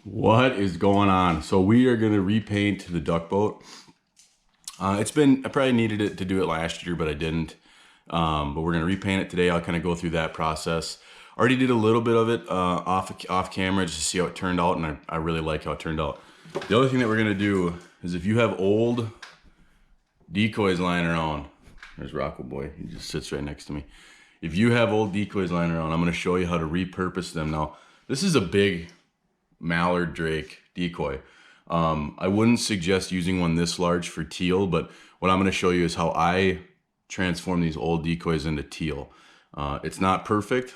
What is going on? So we are going to repaint the duck boat. I probably needed it to do it last year, but I didn't. But we're going to repaint it today. I'll kind of go through that process. Already did a little bit of it off camera just to see how it turned out, and I really like how it turned out. The other thing that we're going to do is if you have old decoys lying around, there's Rocco Boy, he just sits right next to me. If you have old decoys lying around, I'm going to show you how to repurpose them. Now, this is a big mallard drake decoy. I wouldn't suggest using one this large for teal, but what I'm going to show you is how I transform these old decoys into teal. It's not perfect,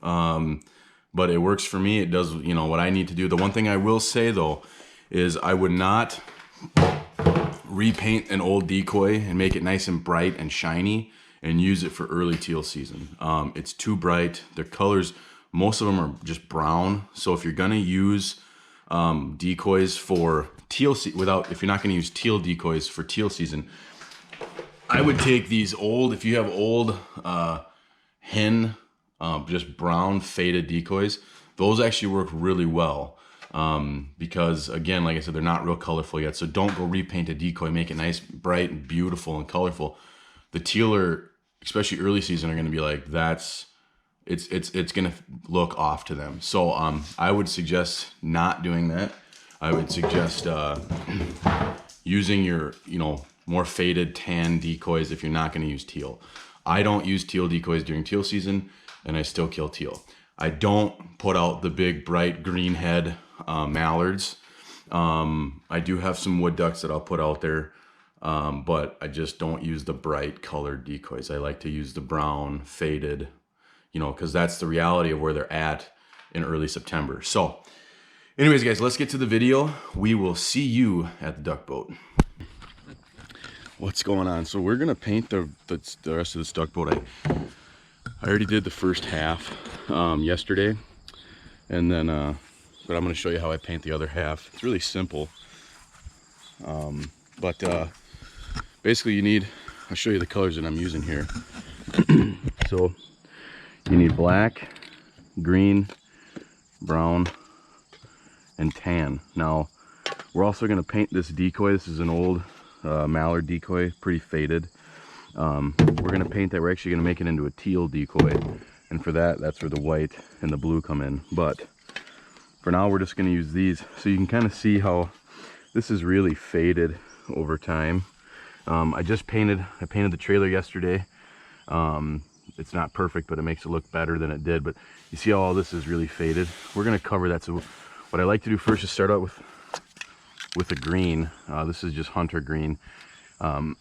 but it works for me. It does, what I need to do. The one thing I will say though is I would not repaint an old decoy and make it nice and bright and shiny and use it for early teal season. It's too bright. Their colors, most of them are just brown. So if you're gonna use decoys for teal if you're not gonna use teal decoys for teal season, I would take these old, if you have old hen, just brown faded decoys, those actually work really well. Because again, like I said, they're not real colorful yet. So don't go repaint a decoy, make it nice, bright and beautiful and colorful. The teal are, especially early season, are gonna be like, it's gonna look off to them. So I would suggest not doing that. I would suggest using your more faded tan decoys if you're not gonna use teal. I don't use teal decoys during teal season, and I still kill teal. I don't put out the big bright green head mallards. I do have some wood ducks that I'll put out there, but I just don't use the bright colored decoys. I like to use the brown faded, because that's the reality of where they're at in early September. So anyways, guys, let's get to the video. We will see you at the duck boat. What's going on? So we're gonna paint the rest of this duck boat. I already did the first half yesterday, and then but I'm gonna show you how I paint the other half. It's really simple, but basically I'll show you the colors that I'm using here. So you need black, green, brown, and tan. Now, we're also gonna paint this decoy. This is an old mallard decoy, pretty faded. We're gonna paint that. We're actually gonna make it into a teal decoy. And for that, that's where the white and the blue come in. But for now, we're just gonna use these. So you can kind of see how this is really faded over time. I painted the trailer yesterday. It's not perfect, but it makes it look better than it did. But you see how all this is really faded. We're gonna cover that. So what I like to do first is start out with a green. This is just hunter green. And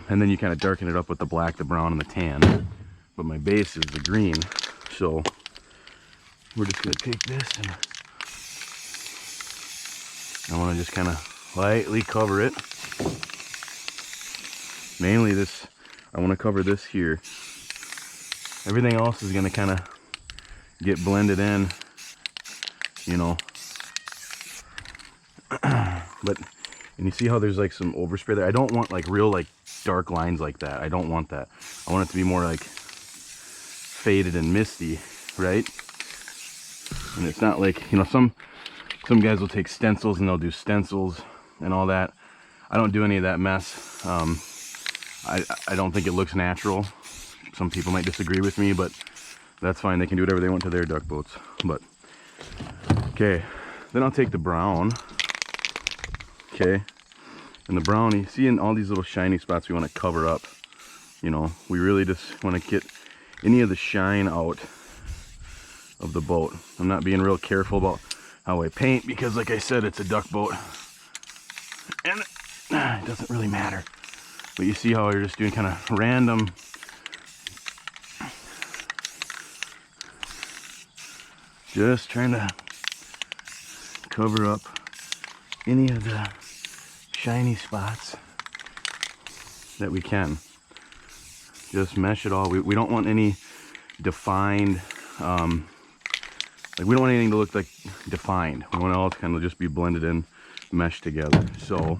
then you kind of darken it up with the black, the brown, and the tan. But my base is the green. So we're just gonna take this and I wanna just kind of lightly cover it. Mainly this, I wanna cover this here. Everything else is gonna kind of get blended in, but, and you see how there's like some overspray there. I don't want like real like dark lines like that. I don't want that. I want it to be more like faded and misty, right? And it's not like, some guys will take stencils and they'll do stencils and all that. I don't do any of that mess. I don't think it looks natural. Some people might disagree with me, but that's fine. They can do whatever they want to their duck boats. But okay, then I'll take the brown. Okay, and the brown, you see in all these little shiny spots we want to cover up. We really just want to get any of the shine out of the boat. I'm not being real careful about how I paint because, like I said, it's a duck boat and it doesn't really matter. But you see how you're just doing kind of random just trying to cover up any of the shiny spots that we can. Just mesh it all. We don't want any defined, like we don't want anything to look like defined. We want it all to kind of just be blended in, meshed together. So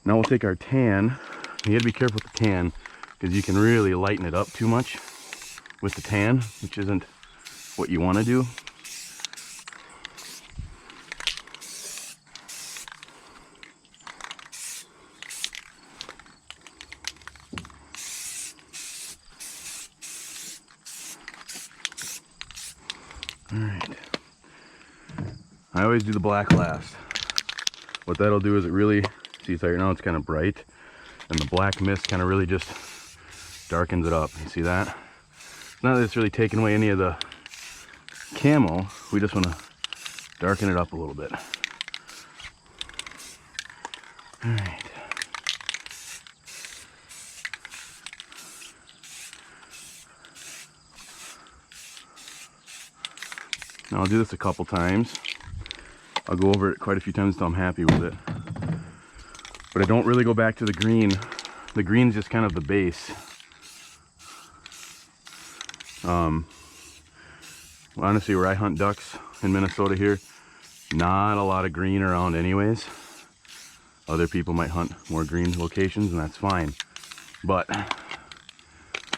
now we'll take our tan. You gotta be careful with the tan because you can really lighten it up too much with the tan, which isn't what you want to do. All right. I always do the black last. What that'll do is it really, see, so right now it's kind of bright, and the black mist kind of really just darkens it up. You see that? Not that it's really taking away any of the camo, we just want to darken it up a little bit. All right. Now I'll do this a couple times. I'll go over it quite a few times until I'm happy with it. But I don't really go back to the green. The green's just kind of the base. Honestly, where I hunt ducks in Minnesota here, not a lot of green around anyways. Other people might hunt more green locations, and that's fine. But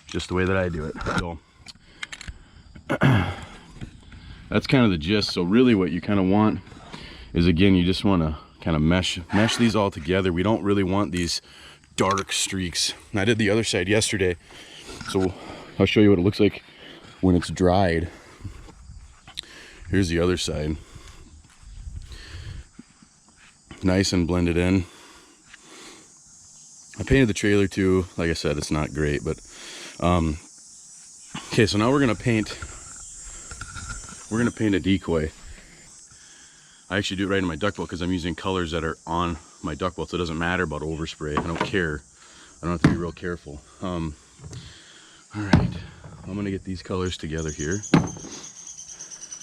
just the way that I do it. So that's kind of the gist. So really what you kind of want is, again, you just want to kind of mesh these all together. We don't really want these dark streaks. And I did the other side yesterday, so I'll show you what it looks like when it's dried. Here's the other side. Nice and blended in. I painted the trailer too. Like I said, it's not great, but okay, so now we're gonna paint a decoy. I actually do it right in my duck boat because I'm using colors that are on my duck boat, so it doesn't matter about overspray. I don't care. I don't have to be real careful. All right, I'm gonna get these colors together here.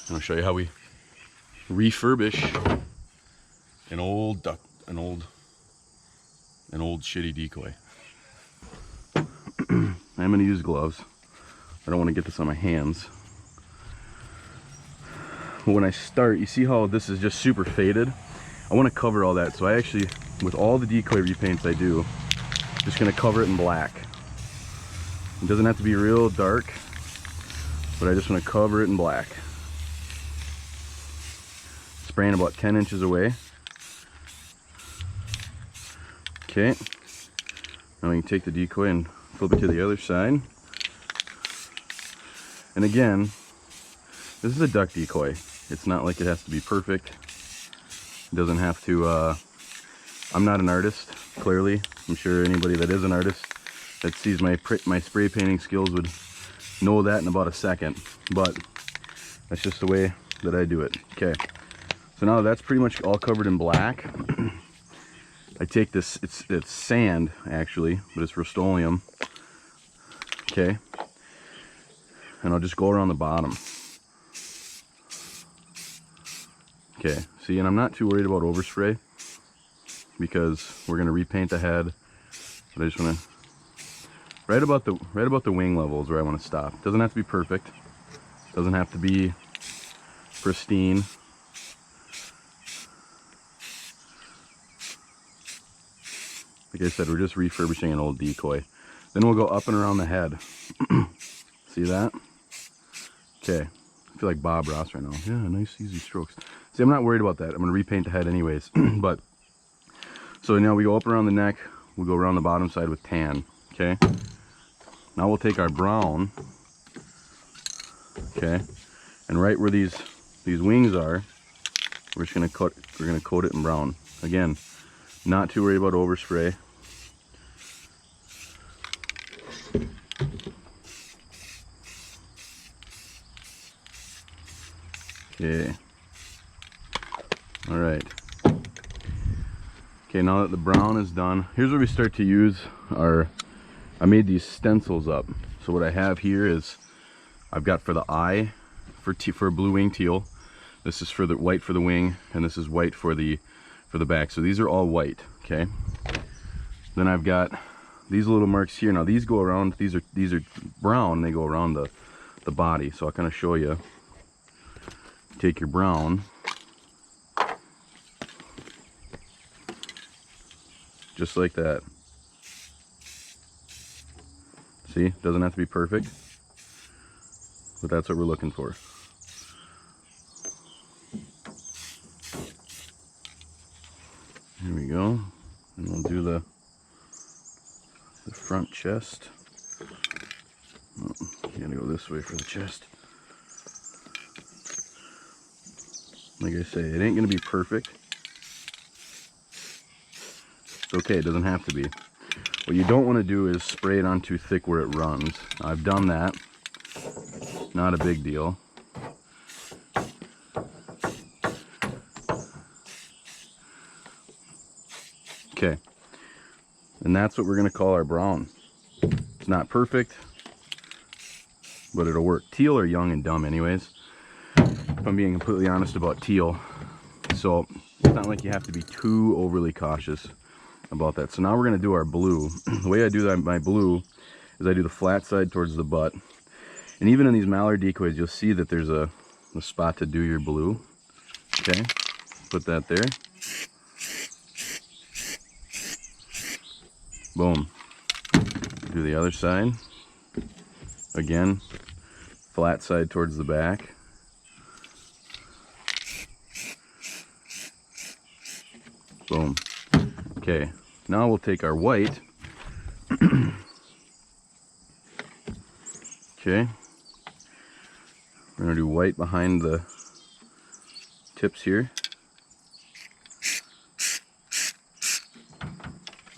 And I'll show you how we refurbish an old duck, an old shitty decoy. I'm gonna use gloves. I don't want to get this on my hands. But when I start, you see how this is just super faded? I want to cover all that. So I actually, with all the decoy repaints I do, just gonna cover it in black. It doesn't have to be real dark, but I just want to cover it in black. Spraying about 10 inches away. Okay. Now we can take the decoy and flip it to the other side. And again, this is a duck decoy. It's not like it has to be perfect. It doesn't have to, I'm not an artist, clearly. I'm sure anybody that is an artist that sees my spray painting skills would know that in about a second. But that's just the way that I do it. Okay. So now that's pretty much all covered in black. I take this, it's sand actually, but it's Rust-Oleum. Okay. And I'll just go around the bottom. Okay, see, and I'm not too worried about overspray because we're gonna repaint the head. But I just wanna, right about the wing levels where I wanna stop. Doesn't have to be perfect. Doesn't have to be pristine. Like I said, we're just refurbishing an old decoy. Then we'll go up and around the head. See that? Okay. I feel like Bob Ross right now. Yeah, nice easy strokes. See, I'm not worried about that. I'm going to repaint the head anyways. But, so now we go up around the neck. We'll go around the bottom side with tan. Okay. Now we'll take our brown. Okay. And right where these wings are, we're just going to coat it in brown. Again, not too worried about overspray. Okay. All right. Okay, now that the brown is done, here's where we start to use our, I made these stencils up. So what I have here is, I've got for the eye, for blue wing teal. This is for the white for the wing, and this is white for the back. So these are all white, okay? Then I've got these little marks here. Now these go around, these are brown, they go around the body. So I'll kind of show you. Take your brown, just like that. See, doesn't have to be perfect, but that's what we're looking for. Here we go, and we'll do the front chest. Oh, you gotta go this way for the chest. Like I say, it ain't gonna be perfect. It's okay, it doesn't have to be. What you don't want to do is spray it on too thick where it runs. I've done that. Not a big deal. Okay, and that's what we're gonna call our brown. It's not perfect, but it'll work. Teal are young and dumb anyways, if I'm being completely honest about teal. So it's not like you have to be too overly cautious about that. So now we're gonna do our blue. The way I do that, my blue, is I do the flat side towards the butt. And even in these mallard decoys, you'll see that there's a spot to do your blue. Okay, put that there. Boom. Do the other side. Again, flat side towards the back. Boom. Okay, now we'll take our white. Okay. We're gonna do white behind the tips here.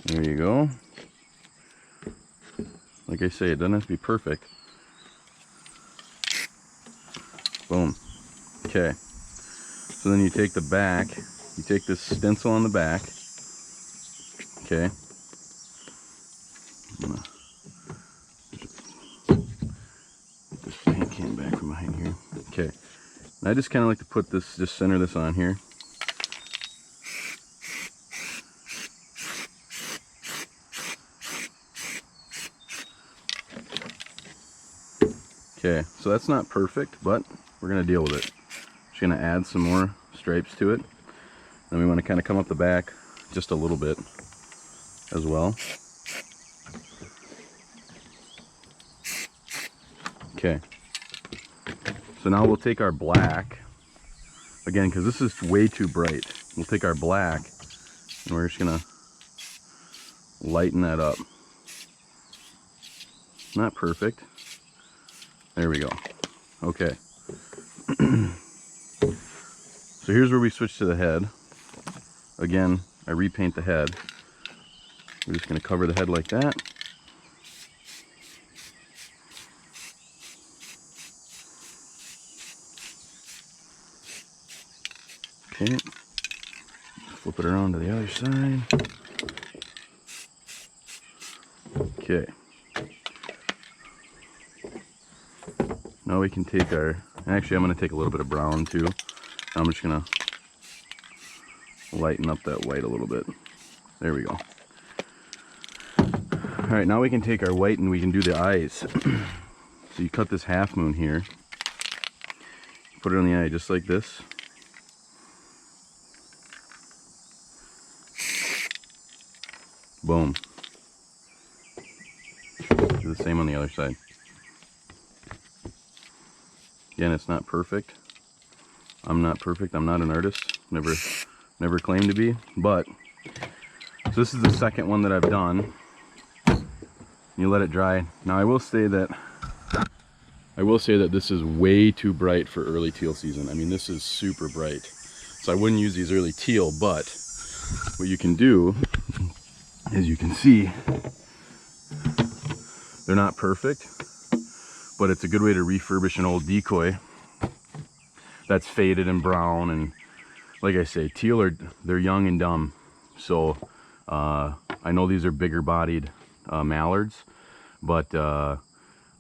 There you go. Like I say, it doesn't have to be perfect. Boom. Okay. So then you take the back, you take this stencil on the back. Okay. I'm gonna get this paint can back from behind here. Okay. And I just kind of like to put this, just center this on here. Okay, so that's not perfect, but we're gonna deal with it. Just gonna add some more stripes to it. Then we want to kind of come up the back just a little bit as well. Okay, so now we'll take our black again, because this is way too bright. We'll take our black and we're just gonna lighten that up. Not perfect. There we go. Okay. So here's where we switch to the head. Again, I repaint the head. We're just going to cover the head like that. Okay. Flip it around to the other side. Okay. Now we can take our, actually I'm going to take a little bit of brown too. I'm just going to lighten up that white a little bit. There we go. Alright, now we can take our white and we can do the eyes. So you cut this half moon here, put it on the eye just like this. Boom. Do the same on the other side. Again, it's not perfect. I'm not perfect. I'm not an artist. Never claimed to be. But so this is the second one that I've done. You let it dry. Now I will say that this is way too bright for early teal season. I mean, this is super bright. So I wouldn't use these early teal, but what you can do, as you can see, they're not perfect, but it's a good way to refurbish an old decoy that's faded and brown. And like I say, teal they're young and dumb. So I know these are bigger bodied mallards, but I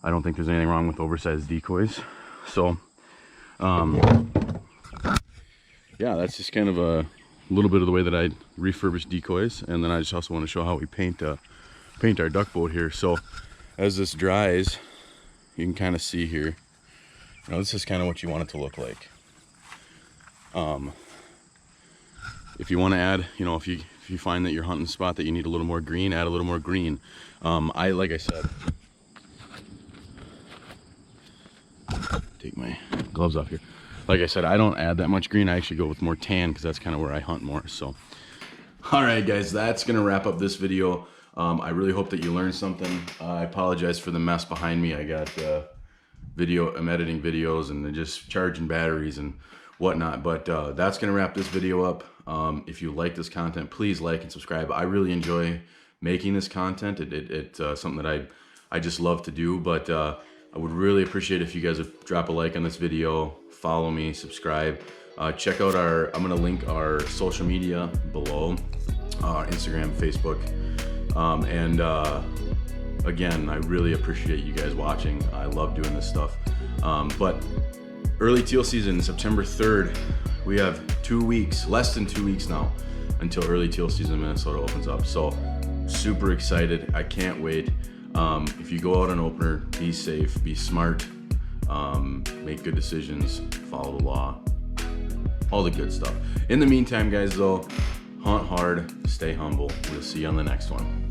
don't think there's anything wrong with oversized decoys. So yeah, that's just kind of a little bit of the way that I refurbish decoys. And then I just also want to show how we paint our duck boat here. So as this dries, you can kind of see here, you know, this is kind of what you want it to look like. If you want to add, you know, if you find that you're hunting a spot that you need a little more green, add a little more green. Like I said, take my gloves off here. Like I said, I don't add that much green. I actually go with more tan because that's kind of where I hunt more. So, all right, guys, that's gonna wrap up this video. I really hope that you learned something. I apologize for the mess behind me. I got I'm editing videos and just charging batteries and whatnot. But that's gonna wrap this video up. If you like this content, please like and subscribe. I really enjoy making this content. It's something that I just love to do. But I would really appreciate if you guys would drop a like on this video, follow me, subscribe. Check out I'm gonna link our social media below, Instagram, Facebook, and again, I really appreciate you guys watching. I love doing this stuff. But early teal season, September 3rd, we have 2 weeks, less than 2 weeks now, until early teal season in Minnesota opens up. So super excited, I can't wait. If you go out on opener, be safe, be smart, make good decisions, follow the law, all the good stuff. In the meantime, guys, though, hunt hard, stay humble. We'll see you on the next one.